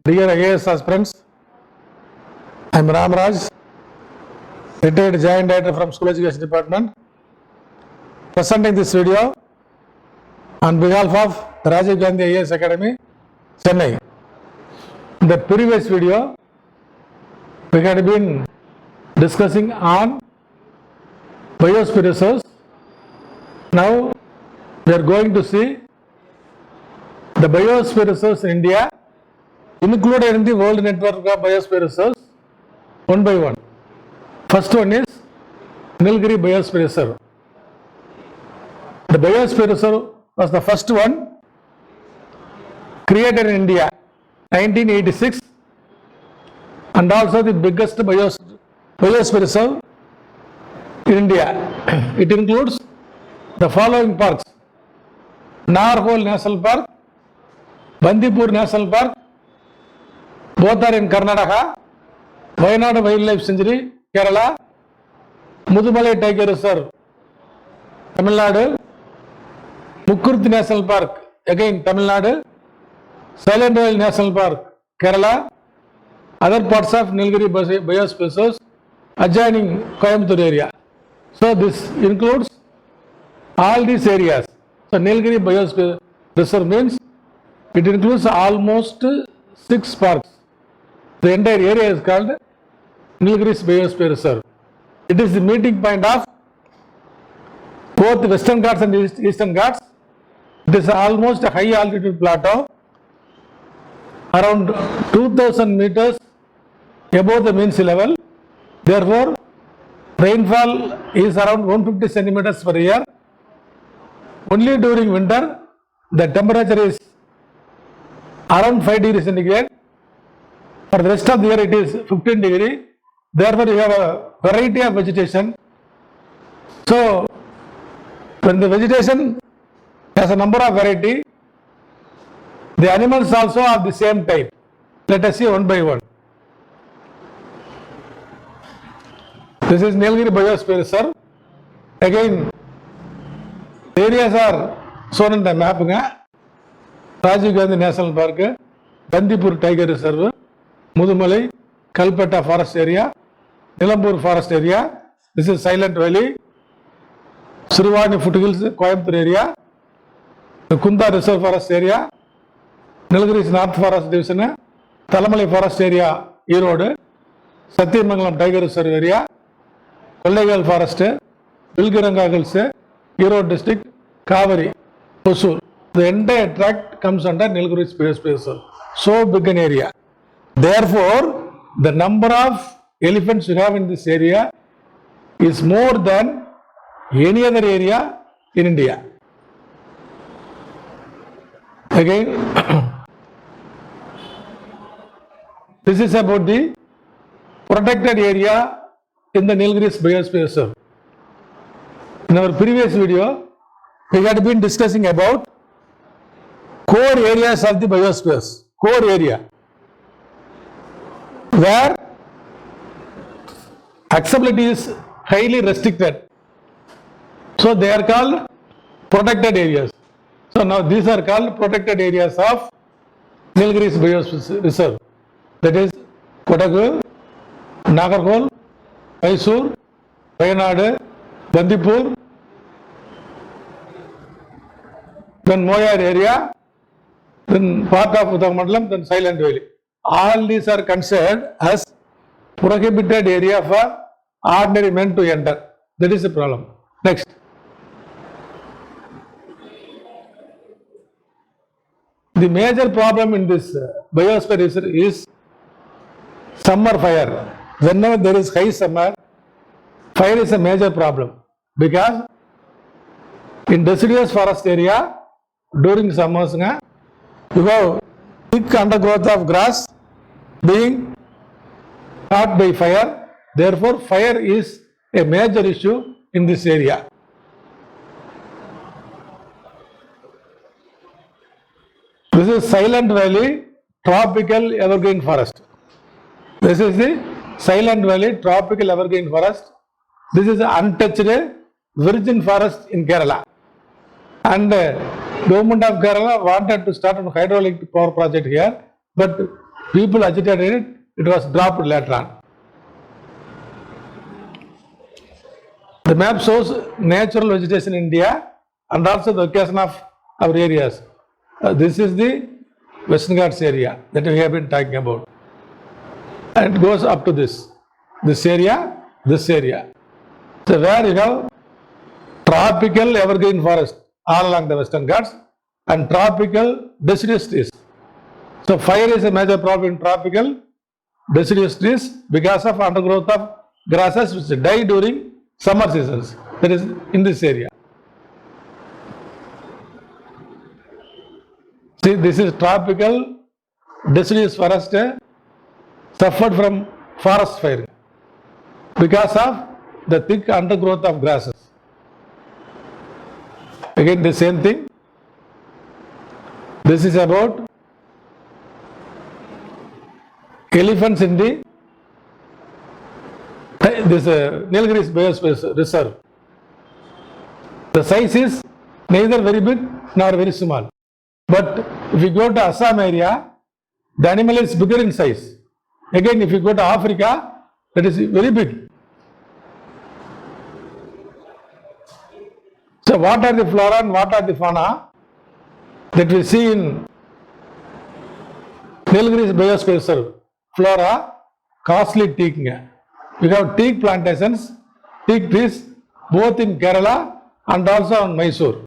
Dear IAS aspirants, I am Ramraj, retired Joint Director from School Education Department, presenting this video on behalf of the Rajiv Gandhi Ias Academy, Chennai. In the previous video, we had been discussing on biosphere reserves. Now we are going to see the biosphere reserves in India included in the world network of biosphere reserves one by one. First one is NILGIRI Biosphere Reserve. The Biosphere Reserve was the first one created in India 1986 and also the biggest biosphere reserve in India. It includes the following parks: Narhole National Park, Bandipur National Park, both are in Karnataka, Wayanad Wildlife Sanctuary, Kerala, Mudumalai Tiger Reserve, Tamilnadu, Mukkurthi National Park, again Tamilnadu, Silent Valley National Park, Kerala, other parts of Nilgiri Biosphere Reserves adjoining Coimbatore area. So this includes all these areas. So Nilgiri Biosphere Reserve means it includes almost 6 parks. The entire area is called Nilgiris Biosphere Reserve. It is the meeting point of both Western Ghats and Eastern Ghats. It is almost a high altitude plateau, around 2000 meters above the mean sea level. Therefore, rainfall is around 150 centimeters per year. Only during winter, the temperature is around 5 degrees centigrade. For the rest of the year, it is 15 degrees. Therefore, you have a variety of vegetation. So, when the vegetation has a number of variety, the animals also are the same type. Let us see one by one. This is Nilgiri Biosphere Reserve. Again, the areas are shown in the map. Rajiv Gandhi National Park, Bandipur Tiger Reserve, Mudumalai, Kalpetta Forest Area, Nilambur Forest Area. This is Silent Valley, Srivani Foothills, Coimbatore area, the Kunda Reserve Forest Area, Nilgiris North Forest Division, Talamalai Forest Area, Erode, Satyamangalam Tiger Reserve Area, Kollegal Forest, Vilgiranga Hills, Erode District, Kaveri, Hosur. The entire tract comes under Nilgiris Biosphere Reserve. So big an area. Therefore, the number of elephants you have in this area is more than any other area in India. Again, this is about the protected area in the Nilgiris Biosphere Reserve. In our previous video, we had been discussing about core areas of the biospheres, core area, where accessibility is highly restricted. So they are called protected areas. So now these are called protected areas of Nilgiris Biosphere Reserve. That is Kodagu, Nagarhole, Mysore, Wayanad, Bandipur, then Moyar area, then part of Udamandalam, then Silent Valley. All these are considered as prohibited area for ordinary men to enter. That is the problem. Next. The major problem in this biosphere reserve is summer fire. Whenever there is high summer, fire is a major problem because in deciduous forest area during summers, you have thick undergrowth of grass being caught by fire. Therefore, fire is a major issue in this area. This is Silent Valley Tropical Evergreen Forest. This is the Silent Valley Tropical Evergreen Forest. This is untouched virgin forest in Kerala. And Government of Kerala wanted to start a hydraulic power project here, but people agitated it, it was dropped later on. The map shows natural vegetation in India and also the location of our areas. This is the Western Ghats area that we have been talking about. And it goes up to this area, this area. So where you have tropical evergreen forest all along the Western Ghats and tropical deciduous trees. So fire is a major problem in tropical deciduous trees because of undergrowth of grasses which die during summer seasons. That is in this area. See, this is tropical deciduous forest suffered from forest fire because of the thick undergrowth of grasses. Again the same thing. This is about elephants in the NILGIRI's biospherereserve. The size is neither very big nor very small. But if you go to Assam area, the animal is bigger in size. Again, if you go to Africa, that is very big. So what are the flora and what are the fauna that we see in NILGIRI's biospherereserve? Flora, costly teak. We have teak plantations, teak trees, both in Kerala and also in Mysore.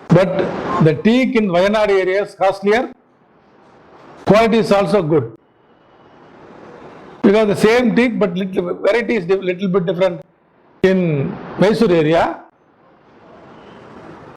But the teak in Wayanad area is costlier, quality is also good. We have the same teak but variety is little bit different in Mysore area.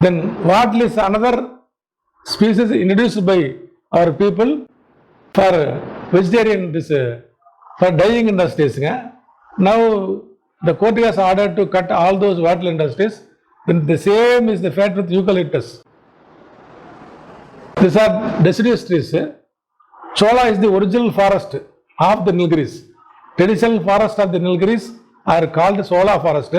Then what is another species introduced by our people for vegetarian, for dyeing industries. Now the court has ordered to cut all those wattle industries. Then the same is the fact with eucalyptus. These are deciduous trees. Chola is the original forest of the Nilgiris. Traditional forest of the Nilgiris are called Chola forest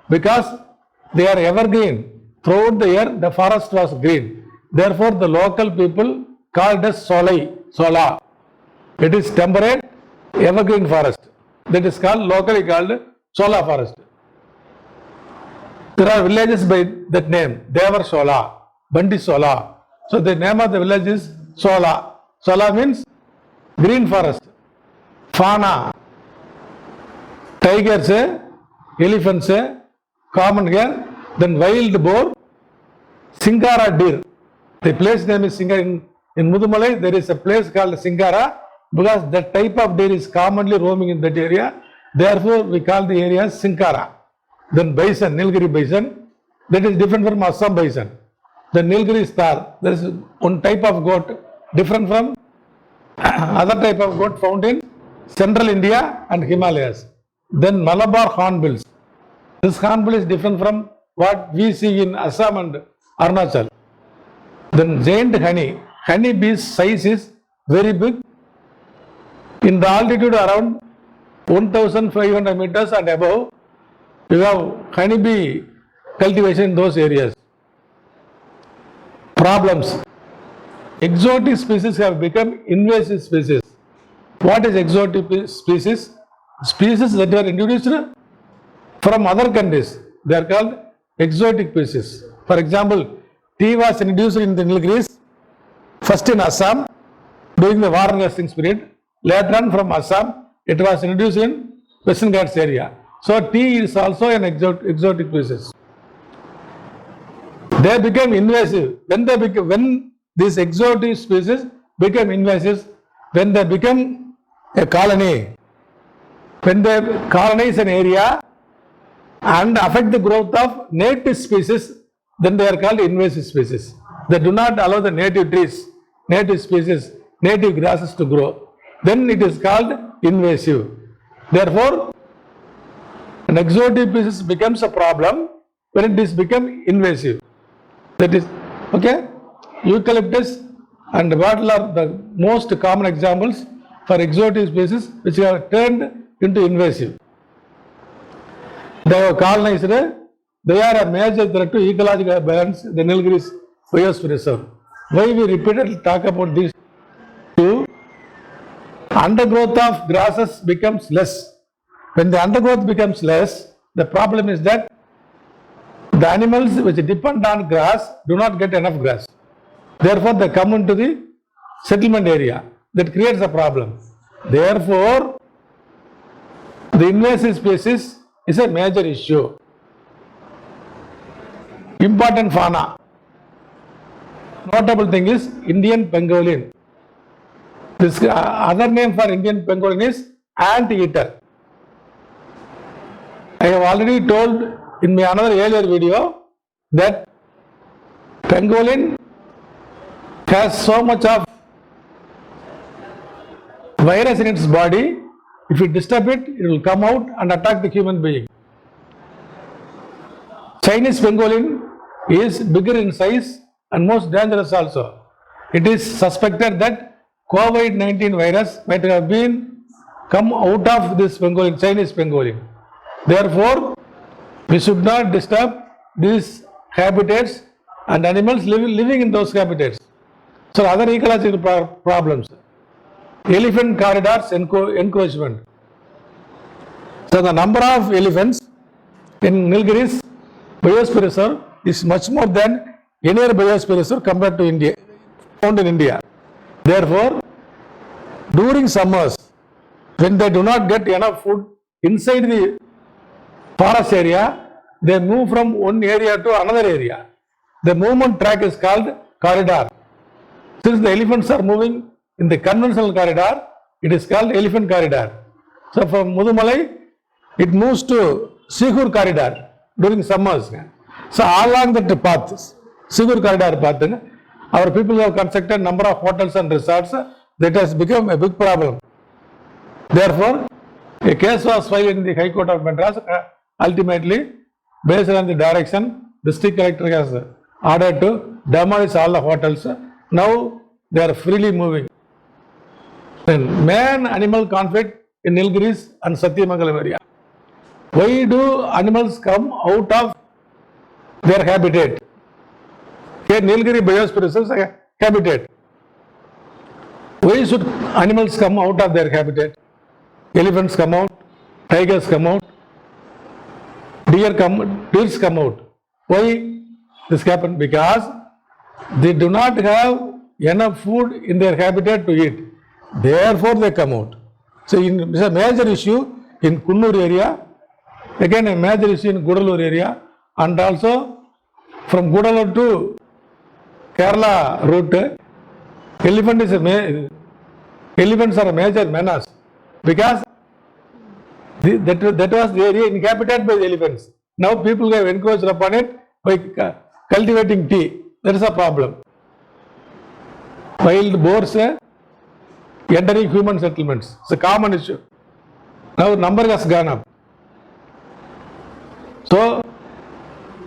because they are evergreen. Throughout the year the forest was green. Therefore the local people called as Chola. It is temperate evergreen forest. That is locally called Chola forest. There are villages by that name. Devar Chola, Bandi Chola. So the name of the village is Chola. Chola means green forest. Fauna, tigers, elephants, common here, then wild boar, Singara deer. The place name is Singara. In Mudumalai there is a place called Singara because that type of deer is commonly roaming in that area. Therefore we call the area Singara. Then bison, Nilgiri bison, that is different from Assam bison. The Nilgiri star, there is one type of goat different from other type of goat found in central India and Himalayas. Then Malabar hornbills. This hornbill is different from what we see in Assam and Arunachal. Then giant honey bee's size is very big. In the altitude around 1500 meters and above, you have honeybee cultivation in those areas. Problems. Exotic species have become invasive species. What is exotic species? Species that were introduced from other countries. They are called exotic species. For example, tea was introduced in the Nilgiris, first in Assam during the war and resting period. Later on from Assam, it was introduced in Western Ghats area. So tea is also an exotic species. They became invasive. When these exotic species become invasive, when they become a colony, when they colonize an area and affect the growth of native species, then they are called invasive species. They do not allow the native trees, native species, native grasses to grow. Then it is called invasive. Therefore, an exotic species becomes a problem when it is become invasive. That is, okay, eucalyptus and wattle are the most common examples for exotic species which are turned into invasive. They have colonized, they are a major threat to ecological balance, the Nilgiris biospherereserve. Why we repeatedly talk about these two? undergrowth of grasses becomes less. When the undergrowth becomes less, the problem is that the animals which depend on grass do not get enough grass. Therefore, they come into the settlement area. That creates a problem. Therefore, the invasive species is a major issue. Important fauna. Notable thing is Indian pangolin. This other name for Indian pangolin is ant-eater. I have already told in my another earlier video that pangolin has so much of virus in its body. If you disturb it, it will come out and attack the human being. Chinese pangolin is bigger in size and most dangerous also. It is suspected that COVID-19 virus might have been come out of this pangolin, Chinese pangolin. Therefore, we should not disturb these habitats and animals living in those habitats. So other ecological problems. Elephant corridors encroachment. So the number of elephants in Nilgiris biosphere reserve is much more than any other biosphere reserve compared to India, found in India. Therefore, during summers, when they do not get enough food inside the forest area, they move from one area to another area. The movement track is called corridor. Since the elephants are moving in the conventional corridor, it is called elephant corridor. So from Mudumalai, it moves to Sigur corridor during summers. So along that path, Sigur corridor path, our people have constructed number of hotels and resorts. That has become a big problem. Therefore, a case was filed in the High Court of Madras. Ultimately, based on the direction, district collector has ordered to demolish all the hotels. Now they are freely moving. Then man-animal conflict in Nilgiris and Satyamangalam area. Why do animals come out of their habitat? Here Nilgiri biosphere is a habitat. Why should animals come out of their habitat? Elephants come out, tigers come out, deers come out. Why this happen? Because they do not have enough food in their habitat to eat. Therefore they come out. So it's a major issue in Kunnur area, again a major issue in Gudalur area, and also from Gudalur to Kerala route, elephants are a major menace because that was the area inhabited by the elephants. Now people have encroached upon it by cultivating tea. That is a problem. Wild boars entering human settlements. It's a common issue. Now number has gone up. So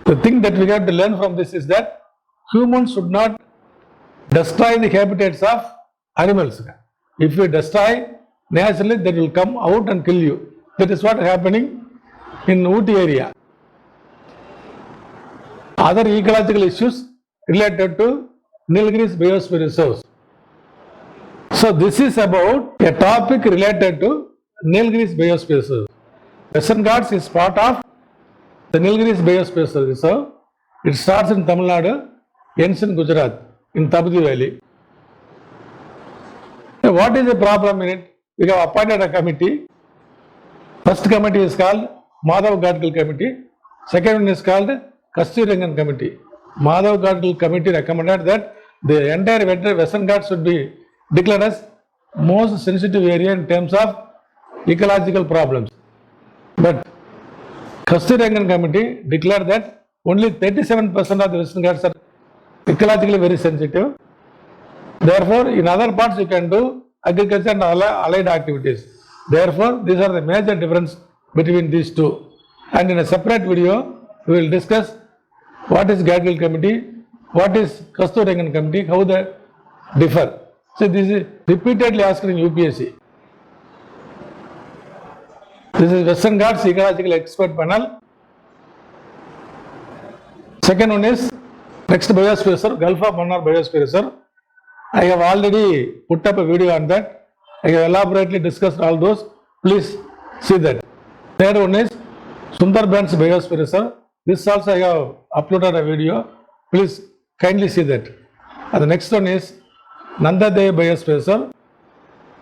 the thing that we have to learn from this is that humans should not destroy the habitats of animals. If you destroy, naturally they will come out and kill you. That is what is happening in Ooty area. Other ecological issues related to Nilgiris biosphere reserves. So this is about a topic related to Nilgiris biosphere reserve. Western Ghats is part of the Nilgiris biosphere reserve. It starts in Tamilnadu, ends in Gujarat, in Tapti Valley. Now, what is the problem in it? We have appointed a committee. First committee is called Madhav Gadkal Committee. Second one is called Kasturirangan Committee. Madhav Gadkal Committee recommended that the entire Western Ghats should be declared as most sensitive area in terms of ecological problems. But Kasturirangan Committee declared that only 37% of the Western Ghats are ecologically very sensitive. Therefore, in other parts you can do agriculture and allied activities. Therefore, these are the major difference between these two. And in a separate video, we will discuss what is Gadkal Committee, what is Kasturirangan Committee, how they differ. So this is repeatedly asked in UPSC. This is Western Ghats Ecological Expert Panel. Second one is next biosphere reserve, Gulf of Mannar biosphere reserve. I have already put up a video on that. I have elaborately discussed all those. Please see that. Third one is Sundarbans BIOSPHERE. This also I have uploaded a video. Please kindly see that. And the next one is Nanda Dev BIOSPHERE.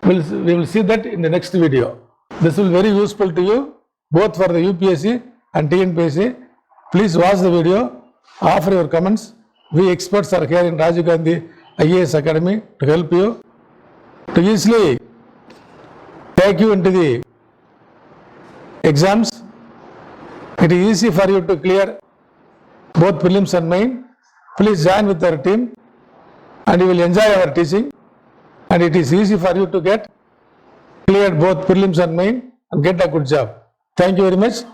We will see that in the next video. This will be very useful to you, both for the UPSC and TNPSC. Please watch the video, offer your comments. We experts are here in Rajiv Gandhi Ias Academy to help you to easily take you into the exams. It is easy for you to clear both prelims and main. Please join with our team and you will enjoy our teaching, and it is easy for you to get cleared both prelims and main and get a good job. Thank you very much.